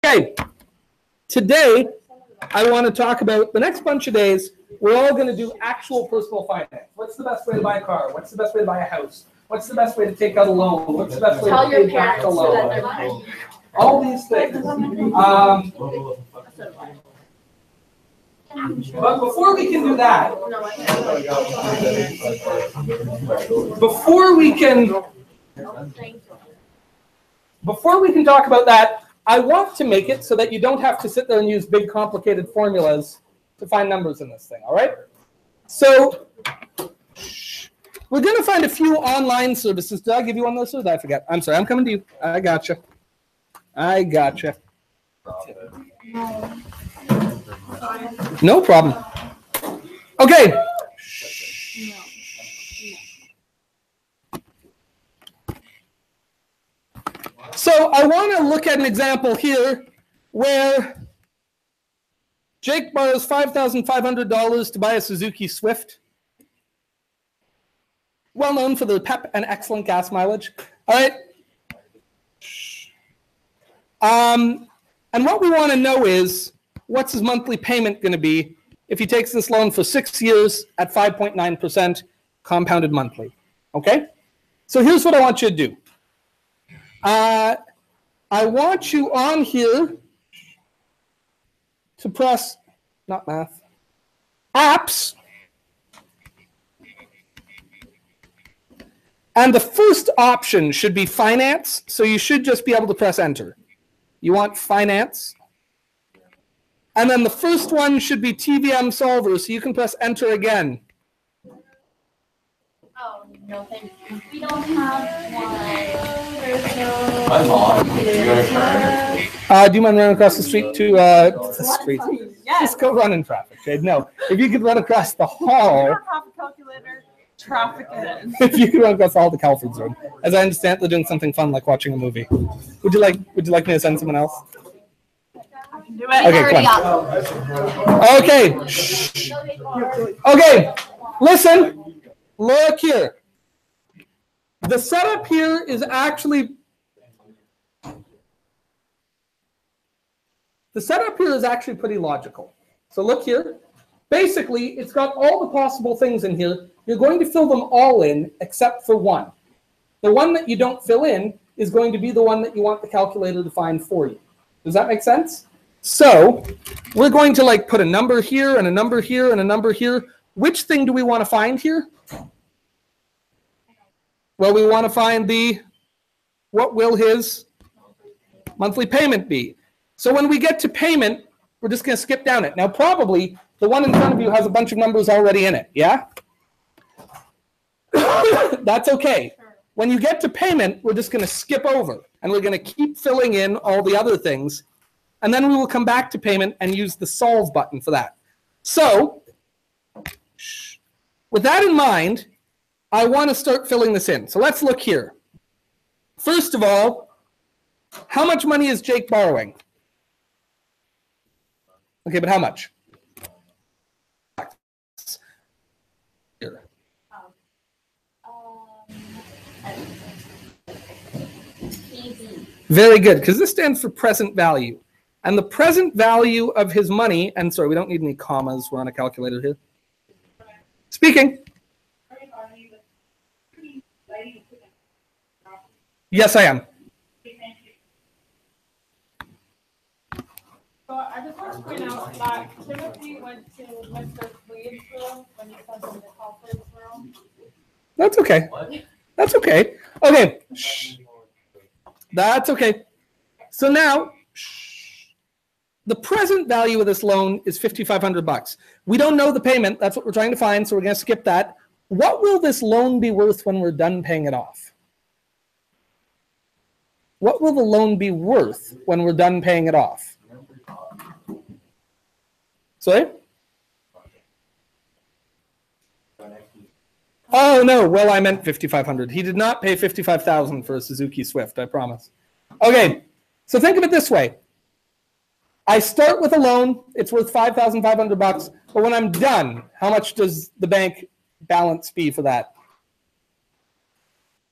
Okay, today I want to talk about the next bunch of days. We're all going to do actual personal finance. What's the best way to buy a car? What's the best way to buy a house? What's the best way to take out a loan? What's the best way to pay back a loan? All these things. But before we can do that, before we can talk about that, I want to make it so that you don't have to sit there and use big complicated formulas to find numbers in this thing, all right? So we're going to find a few online services. Did I give you one of those? Or did I forget? I'm sorry, I'm coming to you. I gotcha. I gotcha. No problem. Okay. So I want to look at an example here where Jake borrows $5,500 to buy a Suzuki Swift. Well known for the pep and excellent gas mileage. All right. And what we want to know is, what's his monthly payment going to be if he takes this loan for 6 years at 5.9% compounded monthly? Okay? So here's what I want you to do. I want you on here to press, not math, apps. And the first option should be finance. So you should just be able to press enter. You want finance. And then the first one should be TVM Solver, so you can press enter again. Oh, no, thank you. We don't have one. I'm on. Do you mind running across the street to the street? Yes. Just go run in traffic, okay? No, if you could run across the hall. Traffic calculator, traffic it is. If you could run across the hall to Calford's Road. As I understand, they're doing something fun like watching a movie. Would you like me to send someone else? Do it. Okay, come on. Okay. Shh. Okay, listen. Look here. The setup here is actually pretty logical. So look here. Basically, it's got all the possible things in here. You're going to fill them all in except for one. The one that you don't fill in is going to be the one that you want the calculator to find for you. Does that make sense? So we're going to like put a number here and a number here and a number here. Which thing do we want to find here? Well, we want to find what will his monthly payment be? So when we get to payment, we're just going to skip down it. Now, probably the one in front of you has a bunch of numbers already in it, yeah? That's okay. When you get to payment, we're just going to skip over, and we're going to keep filling in all the other things, and then we will come back to payment and use the solve button for that. So with that in mind, I want to start filling this in. So let's look here. First of all, how much money is Jake borrowing? Okay, but how much? Here. Very good, because this stands for present value. And the present value of his money, and sorry, we don't need any commas. We're on a calculator here. Speaking. Yes, I am. So I just want to point out that Timothy went to Mr. Cleve's room when he sent him to Calford's room. That's okay. What? That's okay. Okay. Shh. That's okay. So now, the present value of this loan is $5,500. We don't know the payment. That's what we're trying to find, so we're going to skip that. What will this loan be worth when we're done paying it off? What will the loan be worth when we're done paying it off? Sorry? Oh, no. Well, I meant $5,500. He did not pay $55,000 for a Suzuki Swift, I promise. Okay, so think of it this way. I start with a loan. It's worth $5,500. But when I'm done, how much does the bank balance be for that?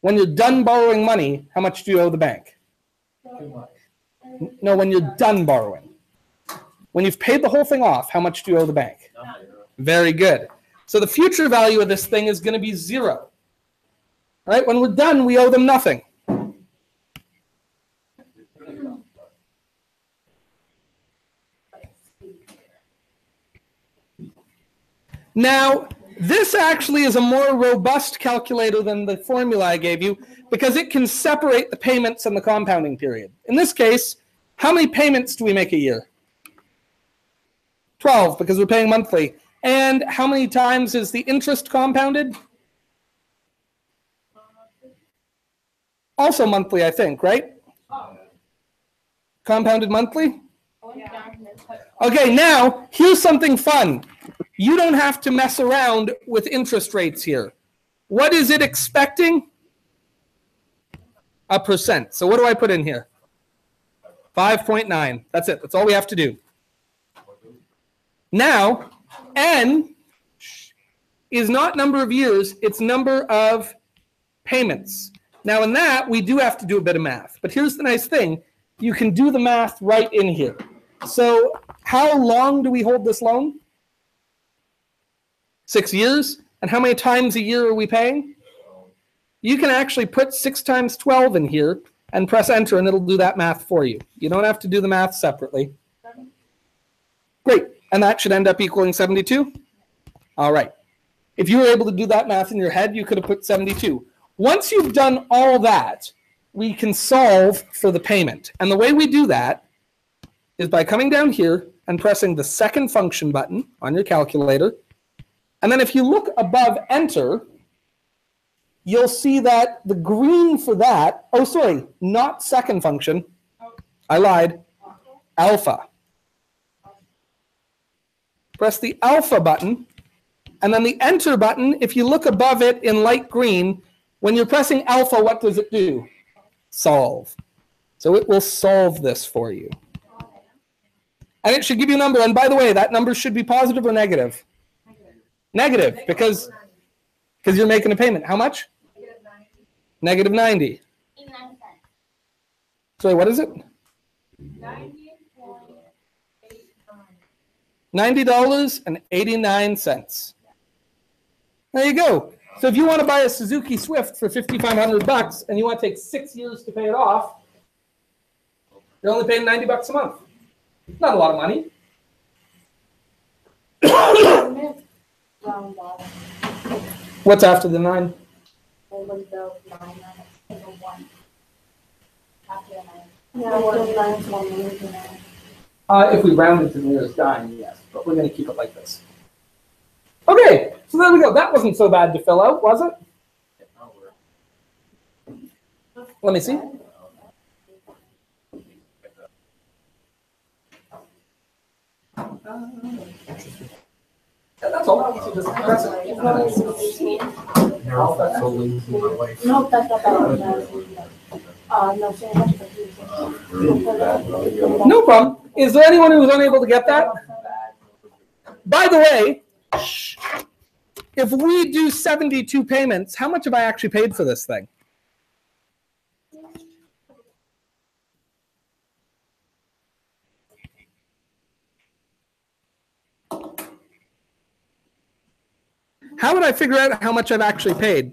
When you're done borrowing money, how much do you owe the bank? Too much. No, when you're done borrowing. When you've paid the whole thing off, how much do you owe the bank? Very good. So the future value of this thing is going to be 0. All right? When we're done, we owe them nothing. Now, this actually is a more robust calculator than the formula I gave you because it can separate the payments and the compounding period. In this case, how many payments do we make a year? 12, because we're paying monthly. And how many times is the interest compounded? Also monthly, I think, right? Compounded monthly? Okay, now, here's something fun. You don't have to mess around with interest rates here. What is it expecting? 1%. So what do I put in here? 5.9. That's it. That's all we have to do. Now, N is not number of years, it's number of payments. Now in that, we do have to do a bit of math. But here's the nice thing. You can do the math right in here. So how long do we hold this loan? 6 years. And how many times a year are we paying? You can actually put 6 times 12 in here and press enter and it'll do that math for you. You don't have to do the math separately. Great. And that should end up equaling 72. All right. If you were able to do that math in your head, you could have put 72. Once you've done all that, we can solve for the payment. And the way we do that is by coming down here and pressing the second function button on your calculator. And then if you look above enter, you'll see that the green for that, oh, sorry, not second function. I lied. Alpha. Press the alpha button, and then the enter button, if you look above it in light green, when you're pressing alpha, what does it do? Solve. So it will solve this for you. And it should give you a number. And by the way, that number should be positive or negative? Negative, because you're making a payment. How much? Negative 90. Sorry, what is it? $90.89. There you go. So if you want to buy a Suzuki Swift for $5,500 and you want to take 6 years to pay it off, you're only paying $90 a month. Not a lot of money. What's after the 9? If we round it to the nearest dime, yes, but we're going to keep it like this. Okay, so there we go. That wasn't so bad to fill out, was it? Let me see. Yeah, that's all. So just press it. No problem. Is there anyone who was unable to get that? By the way, if we do 72 payments, how much have I actually paid for this thing? How would I figure out how much I've actually paid?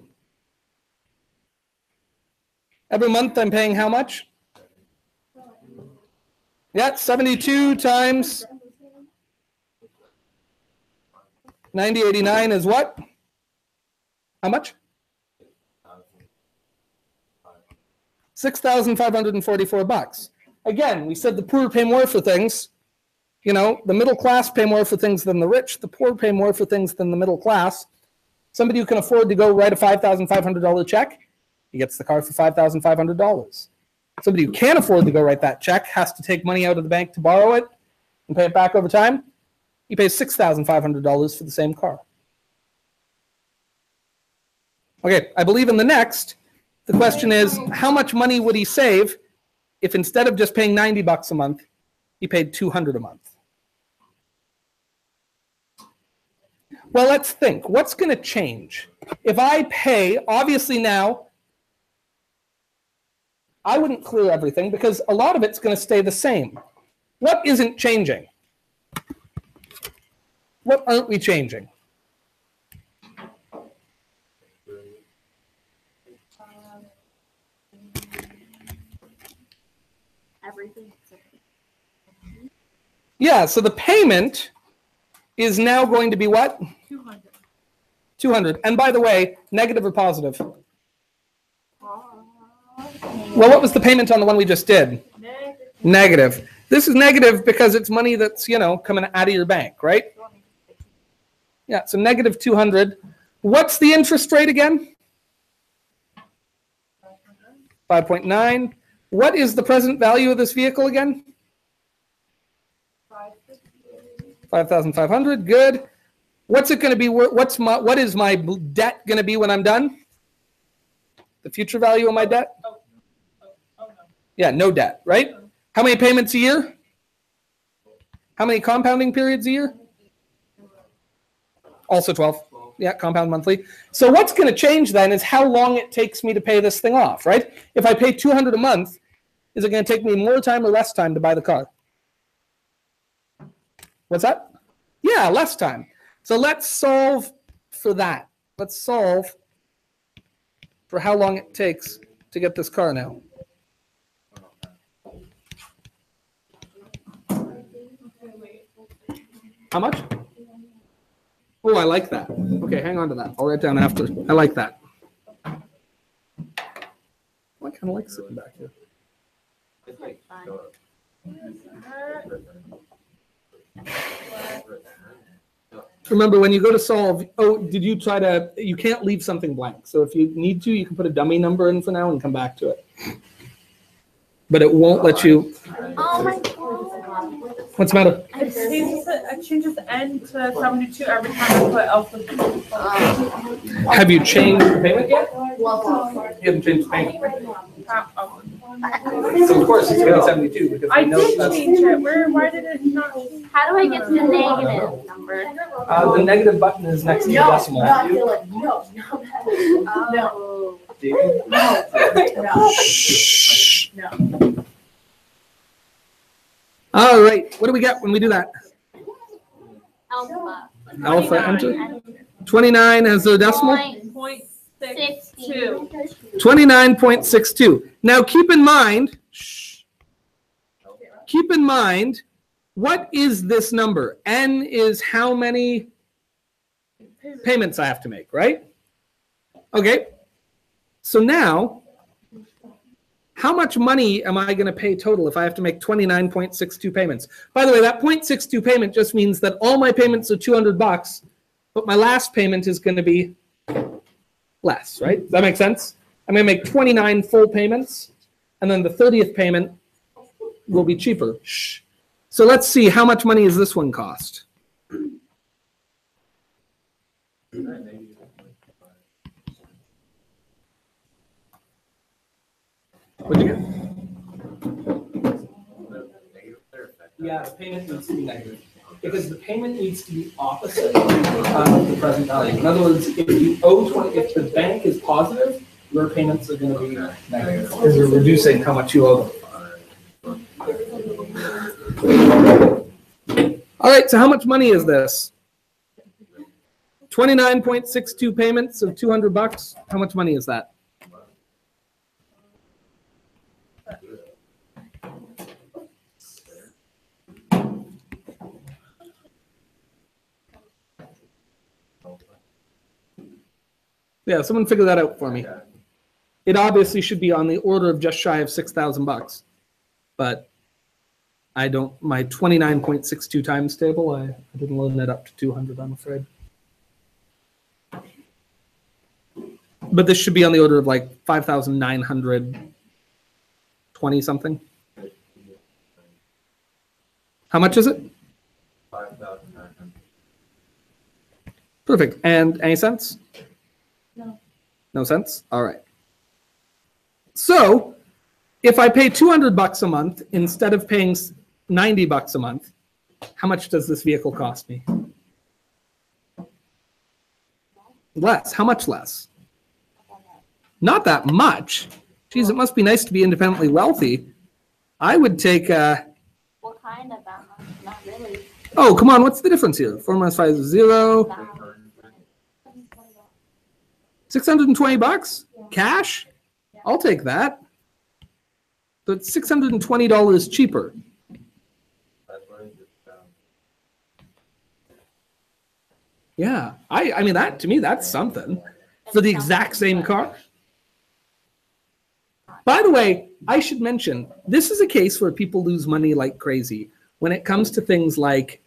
Every month I'm paying how much? Yeah, 72 times 90.89 is what? How much? $6,544. Again, we said the poor pay more for things. You know, the middle class pay more for things than the rich. The poor pay more for things than the middle class. Somebody who can afford to go write a $5,500 check, he gets the car for $5,500. Somebody who can't afford to go write that check has to take money out of the bank to borrow it and pay it back over time. He pays $6,500 for the same car. Okay, I believe in the next, the question is, how much money would he save if instead of just paying $90 a month, he paid $200 a month? Well, let's think. What's going to change? If I pay, obviously now, I wouldn't clear everything because a lot of it's going to stay the same. What isn't changing? What aren't we changing? Everything except Yeah, so the payment is now going to be what? 200. 200. And by the way, negative or positive? negative. Well, what was the payment on the one we just did? Negative. This is negative because it's money that's, you know, coming out of your bank, right? Yeah, so negative 200. What's the interest rate again? 5.9. What is the present value of this vehicle again? 5,500. Good. What's it going to be? What is my debt going to be when I'm done? The future value of my debt? Yeah, no debt, right? How many payments a year? How many compounding periods a year? Also 12. Yeah, compound monthly. So what's going to change then is how long it takes me to pay this thing off, right? If I pay 200 a month, is it going to take me more time or less time to buy the car? What's that? Yeah, less time. So let's solve for that. Let's solve for how long it takes to get this car now. How much? Oh, I like that. Okay, hang on to that. I'll write down after. I like that. I kind of like sitting back here. Remember, when you go to solve, did you try to, you can't leave something blank. So if you need to, you can put a dummy number in for now and come back to it. But it won't let you. Oh my god. What's the matter? It changes the N to 72 every time I put alpha. Have you changed the payment yet? You haven't changed the payment. So of course it's going to 72 because I we know did that's change it. Why did it not? How do I get to the negative number? the negative button is next to the decimal. No. All right, what do we get when we do that? Alpha. Alpha enter. 29 as the decimal. 0.62. 29.62. Now keep in mind, what is this number? N is how many payments I have to make, right? Okay. So now, how much money am I going to pay total if I have to make 29.62 payments? By the way, that 0.62 payment just means that all my payments are $200, but my last payment is going to be less, right? Does that make sense? I'm going to make 29 full payments, and then the 30th payment will be cheaper. Shh. So let's see, how much money does this one cost? What'd you get? Yeah, the payment needs to be negative. Because the payment needs to be opposite of the present value. In other words, if you owe 20, if the bank is positive, your payments are going to be negative because you're reducing how much you owe them. All right, so how much money is this? 29.62 payments of $200. How much money is that? Yeah, someone figure that out for me. It obviously should be on the order of just shy of $6,000, but I don't. My 29.62 times table, I didn't load that up to 200. I'm afraid. But this should be on the order of like 5,920 something. How much is it? 5,900. Perfect. And any cents? No. No cents? All right. So if I pay $200 a month instead of paying $90 a month, how much does this vehicle cost me? Less. How much less? Not that much. Geez, it must be nice to be independently wealthy. I would take, What kind of that much? Not really. oh, come on, what's the difference here? 4 minus 5 is 0. Wow. 620 bucks? Cash? I'll take that. So it's $620 cheaper. That's what it is. Yeah, I mean, that, to me, that's something for the exact same car. By the way, I should mention, this is a case where people lose money like crazy when it comes to things like,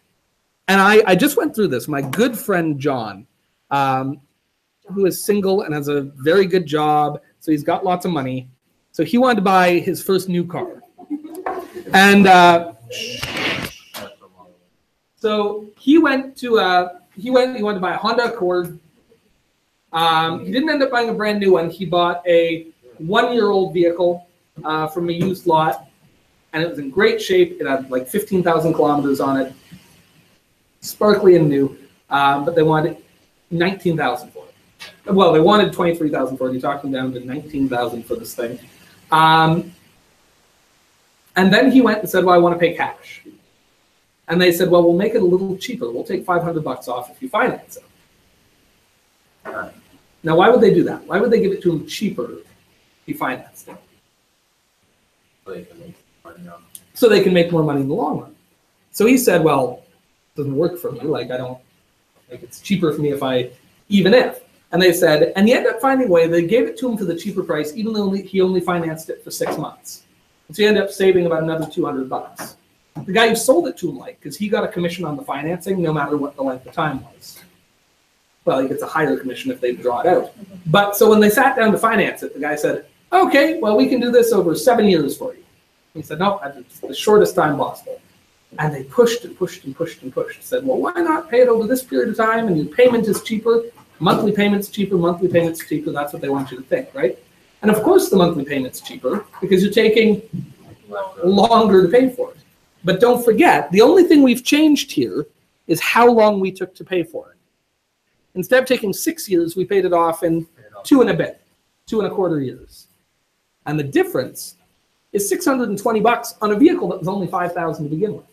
and I just went through this, my good friend John, who is single and has a very good job, so he's got lots of money. So he wanted to buy his first new car. And so he went to, he wanted to buy a Honda Accord. He didn't end up buying a brand new one. He bought a 1-year-old vehicle from a used lot, and it was in great shape. It had like 15,000 kilometers on it, sparkly and new, but they wanted 19,000 for it. Well, they wanted 23,000 for it. He talked them down to 19,000 for this thing. And then he went and said, well, I want to pay cash. And they said, well, we'll make it a little cheaper. We'll take 500 bucks off if you finance it. Now, why would they do that? Why would they give it to him cheaper if he financed it? So they can make more money in the long run. So he said, well, it doesn't work for me. Like, I don't, like, it's cheaper for me if I, even if. And they said, and he ended up finding a way. They gave it to him for the cheaper price, even though he only financed it for 6 months. So he ended up saving about another 200 bucks. The guy who sold it to him, like, because he got a commission on the financing no matter what the length of time was. Well, he gets a higher commission if they draw it out. But so when they sat down to finance it, the guy said, okay, well, we can do this over 7 years for you. He said, no, it's the shortest time possible. And they pushed and pushed and pushed and pushed. Said, well, why not pay it over this period of time? And your payment is cheaper. Monthly payment's cheaper. Monthly payment's cheaper. That's what they want you to think, right? And of course, the monthly payment's cheaper because you're taking longer to pay for it. But don't forget, the only thing we've changed here is how long we took to pay for it. Instead of taking 6 years, we paid it off in 2 and a bit, 2.25 years. And the difference is 620 bucks on a vehicle that was only 5,000 to begin with,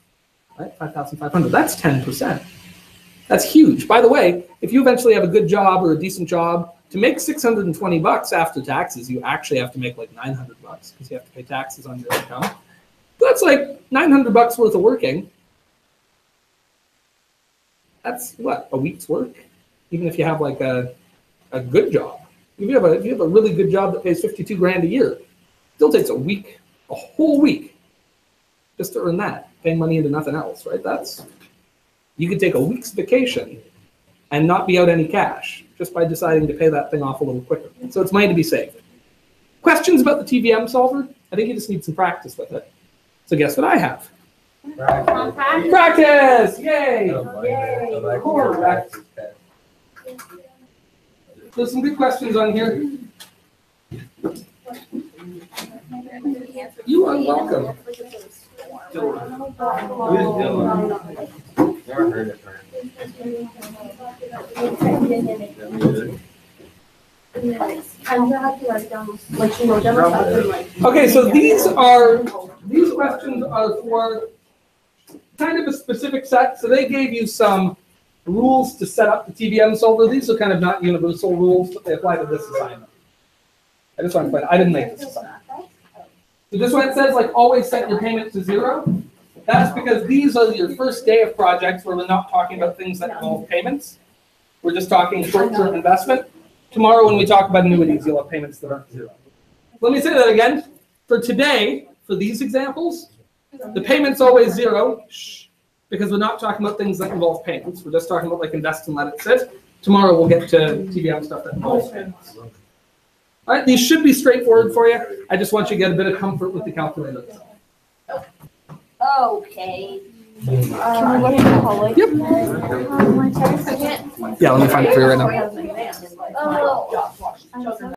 right? 5,500. That's 10%. That's huge. By the way, if you eventually have a good job or a decent job, to make 620 bucks after taxes, you actually have to make like 900 bucks because you have to pay taxes on your income. That's like 900 bucks worth of working. That's what, a week's work? Even if you have like a good job. If you have a really good job that pays 52 grand a year, it still takes a week, a whole week, just to earn that, paying money into nothing else, right? You could take a week's vacation and not be out any cash just by deciding to pay that thing off a little quicker. So it's money to be saved. Questions about the TVM solver? I think you just need some practice with it. So guess what I have? Practice! Yay! Yay! Correct. There's some good questions on here. You are welcome. Never heard of her. Okay, so these questions are for kind of a specific set. So they gave you some rules to set up the TVM solver. These are kind of not universal rules, but they apply to this assignment. I just want to point out, I didn't make this assignment. So this one, it says, like, always set your payment to 0. That's because these are your first day of projects where we're not talking about things that involve payments. We're just talking short-term investment. Tomorrow, when we talk about annuities, you'll have payments that aren't 0. Let me say that again. For today, for these examples, the payment's always 0, because we're not talking about things that involve payments. We're just talking about, like, invest and let it sit. Tomorrow, we'll get to TVM stuff that involves payments. All right, these should be straightforward for you. I just want you to get a bit of comfort with the calculator. Okay. Can we look in the hallway? Yep. Yeah, let me find it for you right now. Oh.